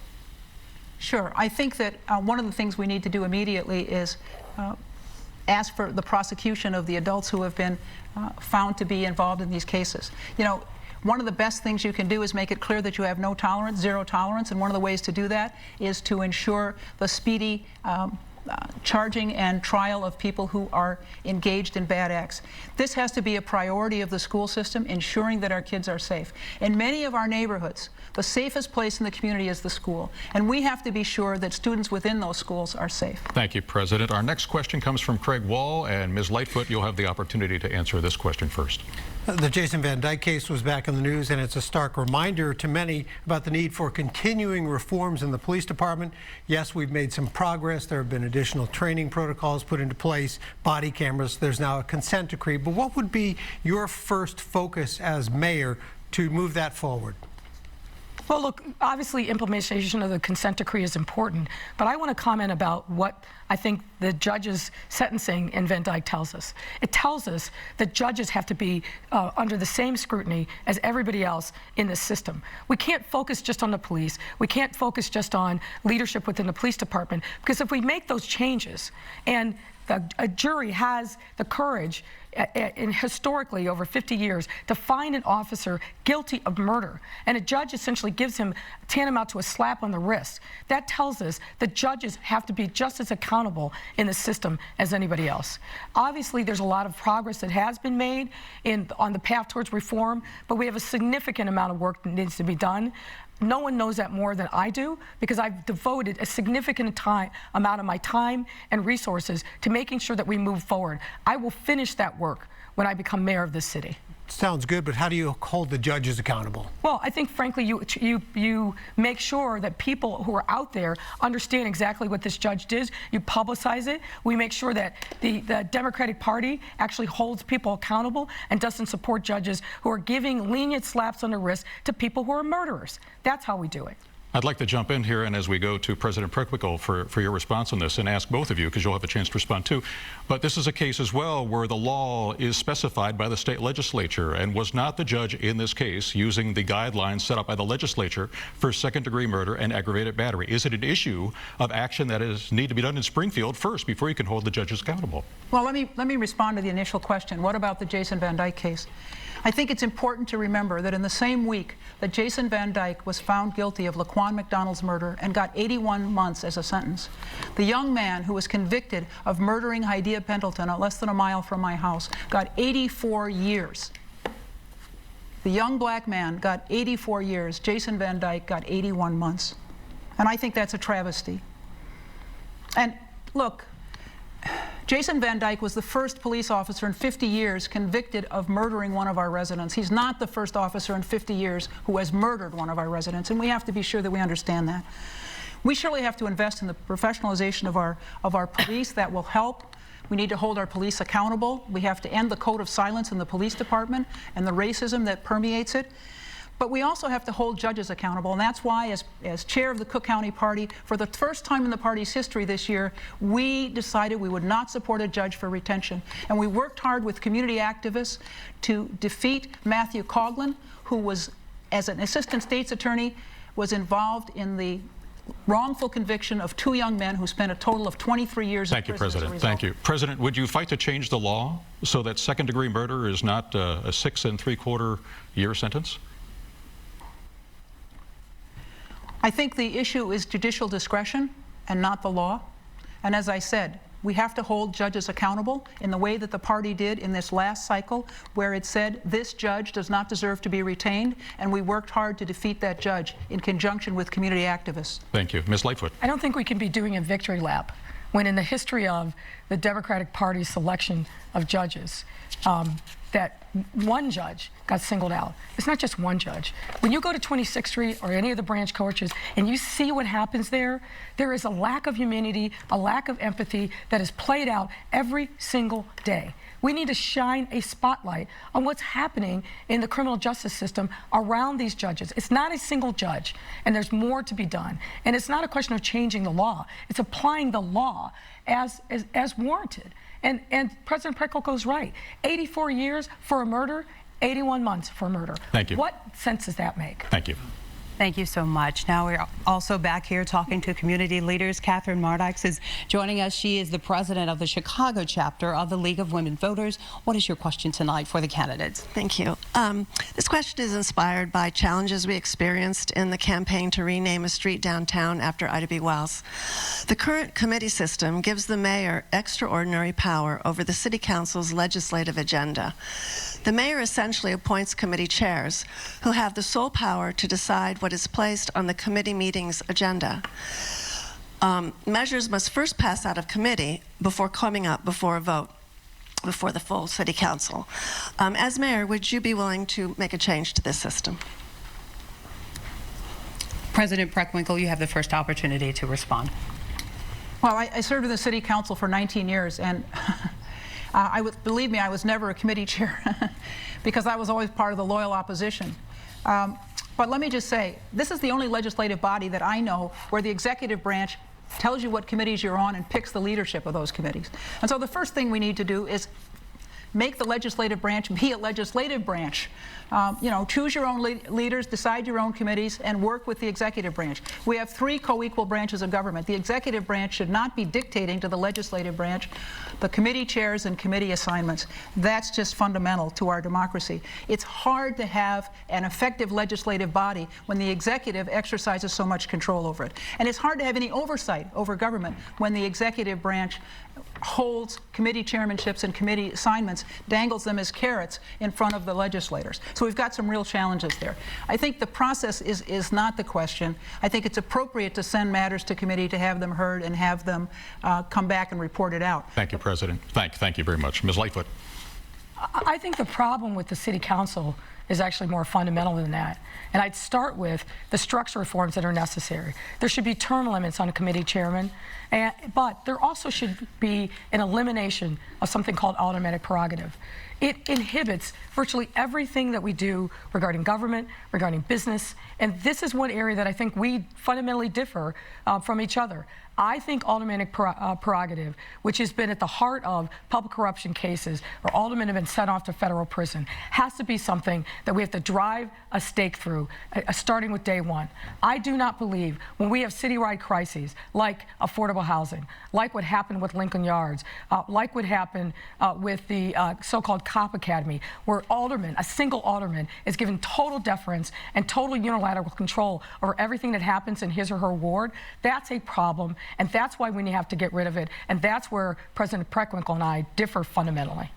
Sure. I think that one of the things we need to do immediately is ask for the prosecution of the adults who have been found to be involved in these cases. You know, One of the best things you can do is make it clear that you have no tolerance, zero tolerance, and one of the ways to do that is to ensure the speedy charging and trial of people who are engaged in bad acts. This has to be a priority of the school system, ensuring that our kids are safe. In many of our neighborhoods, the safest place in the community is the school, and we have to be sure that students within those schools are safe. Thank you, President. Our next question comes from Craig Wall, and Ms. Lightfoot, you'll have the opportunity to answer this question first. The Jason Van Dyke case was back in the news, and it's a stark reminder to many about the need for continuing reforms in the police department. Yes, we've made some progress. There have been additional training protocols put into place, body cameras. There's now a consent decree. But what would be your first focus as mayor to move that forward? Well, look, obviously implementation of the consent decree is important, but I want to comment about what I think the judge's sentencing in Van Dyke tells us. It tells us that judges have to be under the same scrutiny as everybody else in the system. We can't focus just on the police. We can't focus just on leadership within the police department, because if we make those changes and a jury has the courage historically over 50 years to find an officer guilty of murder, and a judge essentially gives him tantamount to a slap on the wrist, that tells us that judges have to be just as accountable in the system as anybody else. Obviously, there's a lot of progress that has been made on the path towards reform, but we have a significant amount of work that needs to be done. No one knows that more than I do, because I've devoted a significant amount of my time and resources to making sure that we move forward. I will finish that work when I become mayor of this city. Sounds good, but how do you hold the judges accountable? Well, I think, frankly, you make sure that people who are out there understand exactly what this judge did. You publicize it. We make sure that the Democratic Party actually holds people accountable and doesn't support judges who are giving lenient slaps on the wrist to people who are murderers. That's how we do it. I'd like to jump in here, and as we go to President Preckwinkle for your response on this, and ask both of you, because you'll have a chance to respond too. But this is a case as well where the law is specified by the state legislature, and was not the judge in this case using the guidelines set up by the legislature for second-degree murder and aggravated battery? Is it an issue of action that need to be done in Springfield first before you can hold the judges accountable? Well, let me respond to the initial question. What about the Jason Van Dyke case? I think it's important to remember that in the same week that Jason Van Dyke was found guilty of Laquan McDonald's murder and got 81 months as a sentence, the young man who was convicted of murdering Hydea Pendleton at less than a mile from my house got 84 years. The young black man got 84 years. Jason Van Dyke got 81 months. And I think that's a travesty. And look, Jason Van Dyke was the first police officer in 50 years convicted of murdering one of our residents. He's not the first officer in 50 years who has murdered one of our residents, and we have to be sure that we understand that. We surely have to invest in the professionalization of our police. That will help. We need to hold our police accountable. We have to end the code of silence in the police department and the racism that permeates it. But we also have to hold judges accountable, and that's why, as chair of the Cook County Party, for the first time in the party's history this year, we decided we would not support a judge for retention. And we worked hard with community activists to defeat Matthew Coughlin, who was, as an assistant state's attorney, was involved in the wrongful conviction of two young men who spent a total of 23 years in prison. Thank you, President. Thank you. President, would you fight to change the law so that second-degree murder is not a 6 3/4 year sentence? I think the issue is judicial discretion and not the law. And as I said, we have to hold judges accountable in the way that the party did in this last cycle, where it said this judge does not deserve to be retained, and we worked hard to defeat that judge in conjunction with community activists. Thank you. Ms. Lightfoot. I don't think we can be doing a victory lap when in the history of the Democratic Party's selection of judges, that one judge got singled out. It's not just one judge. When you go to 26th Street or any of the branch coaches and you see what happens there, there is a lack of humanity, a lack of empathy that is played out every single day. We need to shine a spotlight on what's happening in the criminal justice system around these judges. It's not a single judge, and there's more to be done. And it's not a question of changing the law. It's applying the law as warranted. And President Preckwinkle is right. 84 years for a murder, 81 months for a murder. Thank you. What sense does that make? Thank you. Thank you so much. Now we're also back here talking to community leaders. Catherine Mardox is joining us. She is the president of the Chicago chapter of the League of Women Voters. What is your question tonight for the candidates? Thank you. This question is inspired by challenges we experienced in the campaign to rename a street downtown after Ida B. Wells. The current committee system gives the mayor extraordinary power over the city council's legislative agenda. The mayor essentially appoints committee chairs who have the sole power to decide what is placed on the committee meeting's agenda. Measures must first pass out of committee before coming up before a vote before the full city council. As mayor, would you be willing to make a change to this system? President Preckwinkle, you have the first opportunity to respond. Well, I served in the city council for 19 years, and believe me, I was never a committee chair because I was always part of the loyal opposition. But let me just say, this is the only legislative body that I know where the executive branch tells you what committees you're on and picks the leadership of those committees. And so the first thing we need to do is make the legislative branch be a legislative branch. You know, choose your own leaders, decide your own committees, and work with the executive branch. We have 3 co-equal branches of government. The executive branch should not be dictating to the legislative branch the committee chairs and committee assignments. That's just fundamental to our democracy. It's hard to have an effective legislative body when the executive exercises so much control over it. And it's hard to have any oversight over government when the executive branch holds committee chairmanships and committee assignments, dangles them as carrots in front of the legislators. So we've got some real challenges there. I think the process is not the question. I think it's appropriate to send matters to committee to have them heard and have them come back and report it out. Thank you, President. Thank you very much. Ms. Lightfoot. I think the problem with the city council is actually more fundamental than that. And I'd start with the structure reforms that are necessary. There should be term limits on a committee chairman, but there also should be an elimination of something called automatic prerogative. It inhibits virtually everything that we do regarding government, regarding business, and this is one area that I think we fundamentally differ from each other. I think automatic prerogative, which has been at the heart of public corruption cases where aldermen have been sent off to federal prison, has to be something that we have to drive a stake through, starting with day one. I do not believe when we have citywide crises like affordable housing, like what happened with Lincoln Yards, like what happened with the so-called cop academy, where alderman, a single alderman, is given total deference and total unilateral control over everything that happens in his or her ward. That's a problem. And that's why we have to get rid of it. And that's where President Preckwinkle and I differ fundamentally.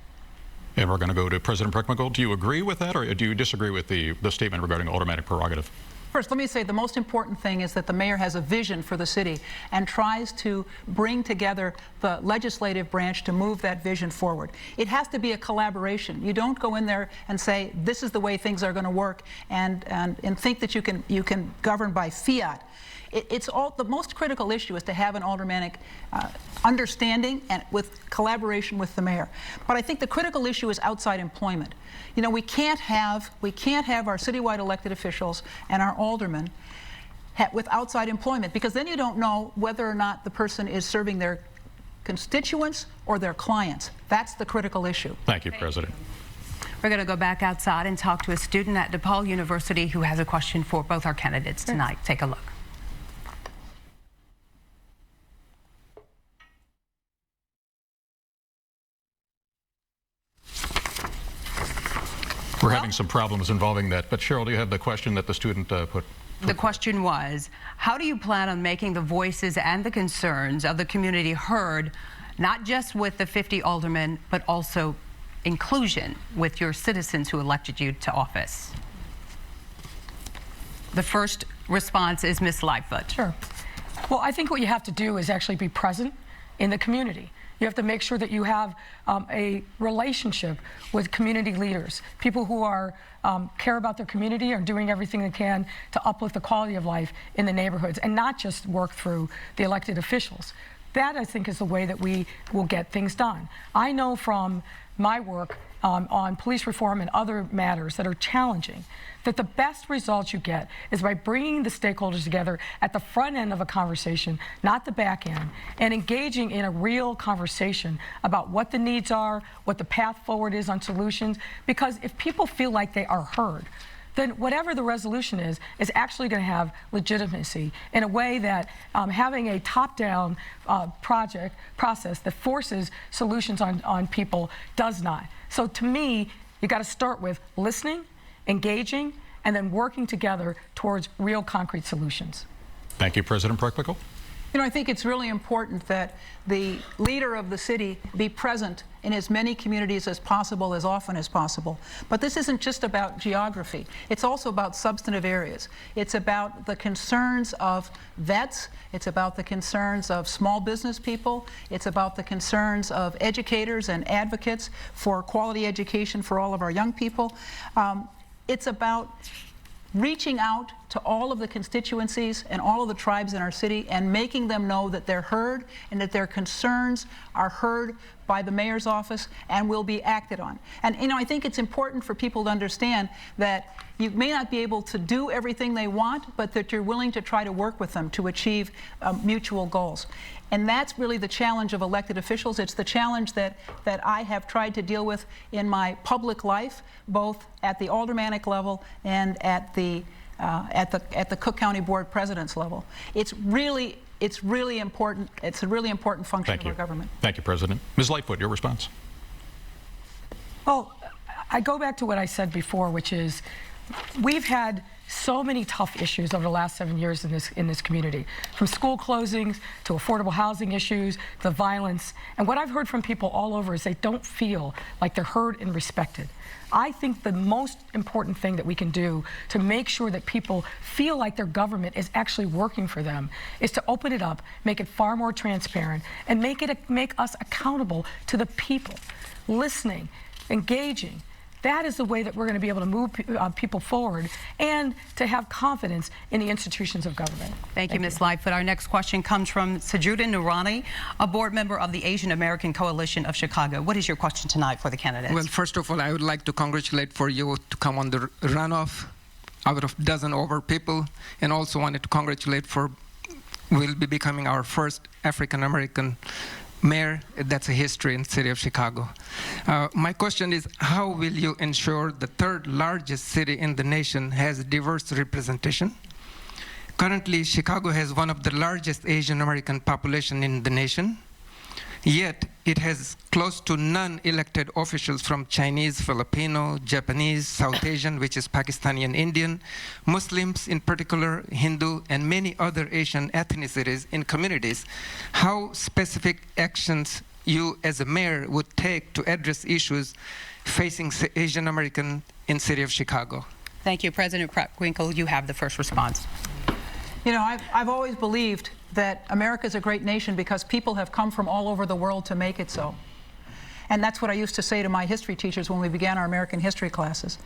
And we're going to go to President Preckwinkle. Do you agree with that, or do you disagree with the statement regarding automatic prerogative? First, let me say the most important thing is that the mayor has a vision for the city and tries to bring together the legislative branch to move that vision forward. It has to be a collaboration. You don't go in there and say, this is the way things are going to work, and think that you can govern by fiat. It's all, the most critical issue is to have an aldermanic understanding and with collaboration with the mayor. But I think the critical issue is outside employment. You know, we can't have our citywide elected officials and our aldermen with outside employment, because then you don't know whether or not the person is serving their constituents or their clients. That's the critical issue. Thank you, President. We're going to go back outside and talk to a student at DePaul University who has a question for both our candidates tonight. Take a look. We're having some problems involving that, but Cheryl, do you have the question that the student put? The question was, how do you plan on making the voices and the concerns of the community heard, not just with the 50 aldermen, but also inclusion with your citizens who elected you to office? The first response is Ms. Lightfoot. Sure. Well, I think what you have to do is actually be present in the community. You have to make sure that you have a relationship with community leaders, people who are care about their community, are doing everything they can to uplift the quality of life in the neighborhoods, and not just work through the elected officials. That, I think, is the way that we will get things done. I know from my work on police reform and other matters that are challenging, that the best results you get is by bringing the stakeholders together at the front end of a conversation, not the back end, and engaging in a real conversation about what the needs are, what the path forward is on solutions. Because if people feel like they are heard, then whatever the resolution is actually going to have legitimacy in a way that having a top-down process that forces solutions on people does not. So to me, you got to start with listening, engaging, and then working together towards real concrete solutions. Thank you, President Preckwinkle. You know, I think it's really important that the leader of the city be present in as many communities as possible, as often as possible. But this isn't just about geography. It's also about substantive areas. It's about the concerns of vets. It's about the concerns of small business people. It's about the concerns of educators and advocates for quality education for all of our young people. It's about reaching out to all of the constituencies and all of the tribes in our city and making them know that they're heard and that their concerns are heard by the mayor's office and will be acted on. And you know, I think it's important for people to understand that you may not be able to do everything they want, but that you're willing to try to work with them to achieve mutual goals. And that's really the challenge of elected officials. It's the challenge that I have tried to deal with in my public life, both at the aldermanic level and at the Cook County Board President's level. It's really important. It's a really important function of our government. Thank you, President. Ms. Lightfoot, your response. Well, I go back to what I said before, which is we've had so many tough issues over the last 7 years in this community, from school closings to affordable housing issues, to violence. And what I've heard from people all over is they don't feel like they're heard and respected. I think the most important thing that we can do to make sure that people feel like their government is actually working for them is to open it up, make it far more transparent, and make us accountable to the people, listening, engaging. That is the way that we're going to be able to move people forward and to have confidence in the institutions of government. Thank you, Ms. Lightfoot. Our next question comes from Sajuda Noorani, a board member of the Asian American Coalition of Chicago. What is your question tonight for the candidates? Well, first of all, I would like to congratulate for you to come on the runoff out of dozen over people, and also wanted to congratulate for will be becoming our first African American mayor. That's a history in the city of Chicago. My question is, how will you ensure the third largest city in the nation has diverse representation? Currently, Chicago has one of the largest Asian American population in the nation, yet it has close to none elected officials from Chinese, Filipino, Japanese, South Asian, which is Pakistani and Indian, Muslims in particular, Hindu, and many other Asian ethnicities in communities. How specific actions you as a mayor would take to address issues facing Asian American in city of Chicago? Thank you. President Preckwinkle, you have the first response. You know, I've always believed that America is a great nation because people have come from all over the world to make it so. And that's what I used to say to my history teachers when we began our American history classes.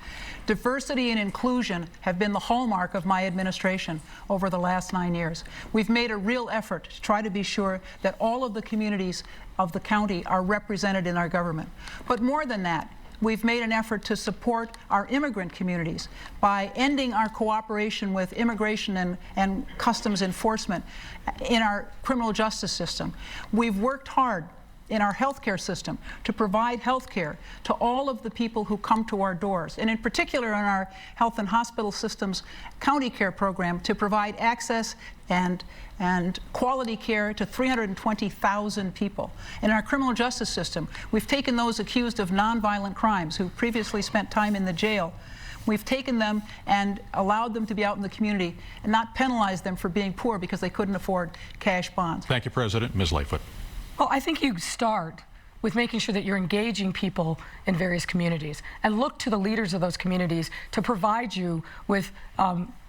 Diversity and inclusion have been the hallmark of my administration over the last 9 years. We've made a real effort to try to be sure that all of the communities of the county are represented in our government. But more than that, we've made an effort to support our immigrant communities by ending our cooperation with immigration and customs enforcement in our criminal justice system. We've worked hard in our healthcare system to provide healthcare to all of the people who come to our doors, and in particular in our health and hospital systems county care program to provide access and quality care to 320,000 people. In our criminal justice system, we've taken those accused of nonviolent crimes who previously spent time in the jail. We've taken them and allowed them to be out in the community and not penalized them for being poor because they couldn't afford cash bonds. Thank you, President. Ms. Lightfoot. Well, I think you start with making sure that you're engaging people in various communities and look to the leaders of those communities to provide you with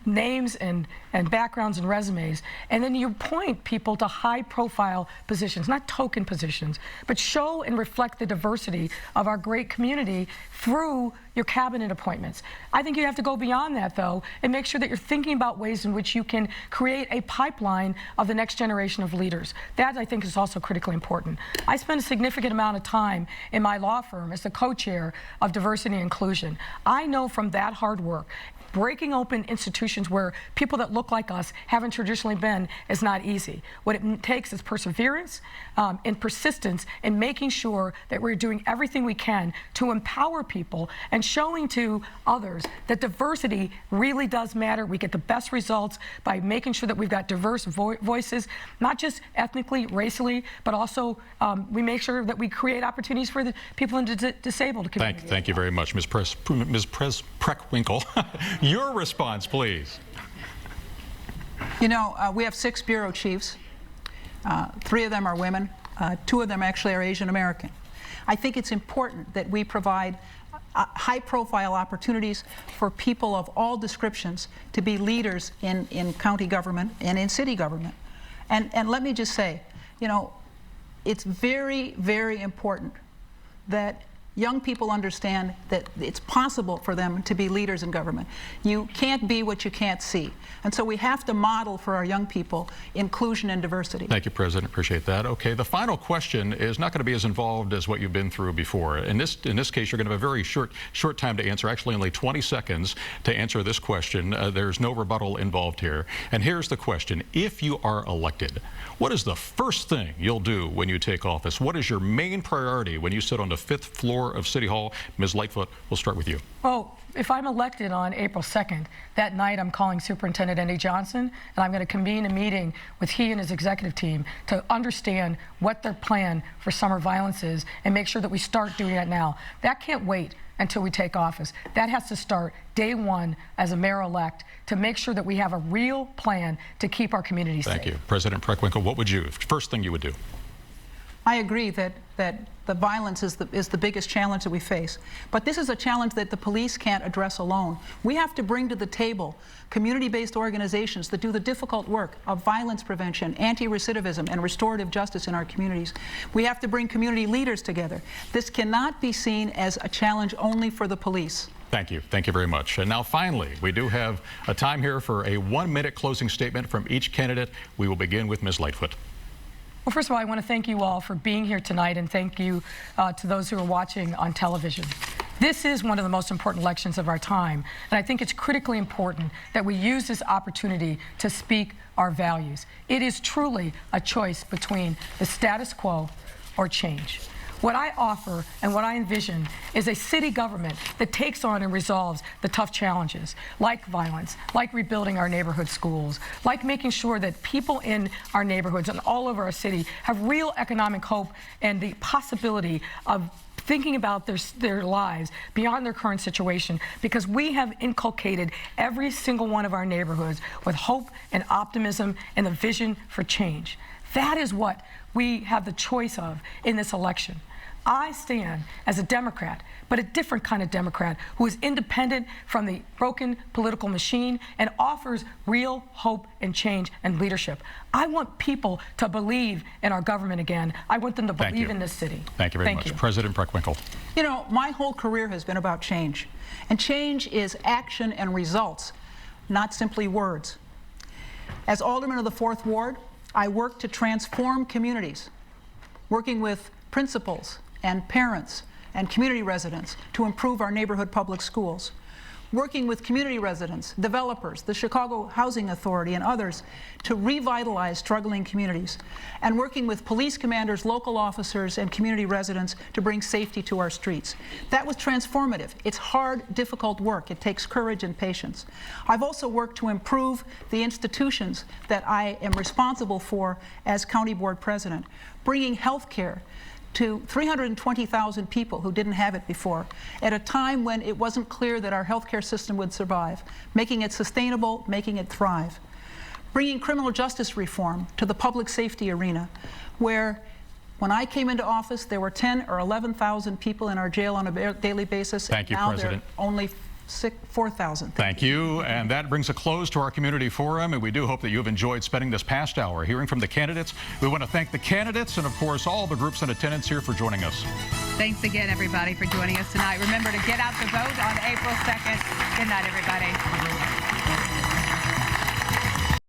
names and backgrounds and resumes, and then you point people to high-profile positions, not token positions, but show and reflect the diversity of our great community through your cabinet appointments. I think you have to go beyond that, though, and make sure that you're thinking about ways in which you can create a pipeline of the next generation of leaders. That, I think, is also critically important. I spend a significant amount of time in my law firm as the co-chair of diversity and inclusion. I know from that hard work breaking open institutions where people that look like us haven't traditionally been is not easy. What it takes is perseverance and persistence in making sure that we're doing everything we can to empower people and showing to others that diversity really does matter. We get the best results by making sure that we've got diverse voices, not just ethnically, racially, but also we make sure that we create opportunities for the people in the disabled community. Thank you very much, Ms. Preckwinkle. Your response, please. You know, we have 6 bureau chiefs. 3 of them are women. 2 of them actually are Asian American. I think it's important that we provide high-profile opportunities for people of all descriptions to be leaders in county government and in city government. And let me just say, you know, it's very, very important that young people understand that it's possible for them to be leaders in government. You can't be what you can't see. And so we have to model for our young people inclusion and diversity. Thank you, President. Appreciate that. Okay, the final question is not going to be as involved as what you've been through before. In this case, you're going to have a very short time to answer, actually only 20 seconds to answer this question. There's no rebuttal involved here. And here's the question. If you are elected, what is the first thing you'll do when you take office? What is your main priority when you sit on the 5th floor of City Hall? Ms. Lightfoot, we'll start with you. Well, if I'm elected on April 2nd, that night I'm calling Superintendent Andy Johnson, and I'm going to convene a meeting with he and his executive team to understand what their plan for summer violence is and make sure that we start doing that now. That can't wait until we take office. That has to start day one as a mayor-elect to make sure that we have a real plan to keep our communities safe. Thank you. President Preckwinkle, what would you, first thing you would do? I agree that the violence is the biggest challenge that we face. But this is a challenge that the police can't address alone. We have to bring to the table community-based organizations that do the difficult work of violence prevention, anti-recidivism, and restorative justice in our communities. We have to bring community leaders together. This cannot be seen as a challenge only for the police. Thank you. Thank you very much. And now finally, we do have a time here for a 1-minute closing statement from each candidate. We will begin with Ms. Lightfoot. Well, first of all, I want to thank you all for being here tonight, and thank you to those who are watching on television. This is one of the most important elections of our time, and I think it's critically important that we use this opportunity to speak our values. It is truly a choice between the status quo or change. What I offer and what I envision is a city government that takes on and resolves the tough challenges, like violence, like rebuilding our neighborhood schools, like making sure that people in our neighborhoods and all over our city have real economic hope and the possibility of thinking about their lives beyond their current situation, because we have inculcated every single one of our neighborhoods with hope and optimism and a vision for change. That is what we have the choice of in this election. I stand as a Democrat, but a different kind of Democrat who is independent from the broken political machine and offers real hope and change and leadership. I want people to believe in our government again. I want them to believe in this city. Thank you very much. President Preckwinkle. You know, my whole career has been about change. And change is action and results, not simply words. As alderman of the 4th Ward, I work to transform communities, working with principals and parents and community residents to improve our neighborhood public schools, working with community residents, developers, the Chicago Housing Authority, and others to revitalize struggling communities, and working with police commanders, local officers, and community residents to bring safety to our streets. That was transformative. It's hard, difficult work. It takes courage and patience. I've also worked to improve the institutions that I am responsible for as county board president, bringing health care to 320,000 people who didn't have it before, at a time when it wasn't clear that our healthcare system would survive, making it sustainable, making it thrive. Bringing criminal justice reform to the public safety arena, where when I came into office, there were 10 or 11,000 people in our jail on a daily basis. Thank you, now President. There are only 4,000. Thank you. And that brings a close to our community forum, and we do hope that you've enjoyed spending this past hour hearing from the candidates. We want to thank the candidates and, of course, all the groups in attendance here for joining us. Thanks again, everybody, for joining us tonight. Remember to get out the vote on April 2nd. Good night, everybody.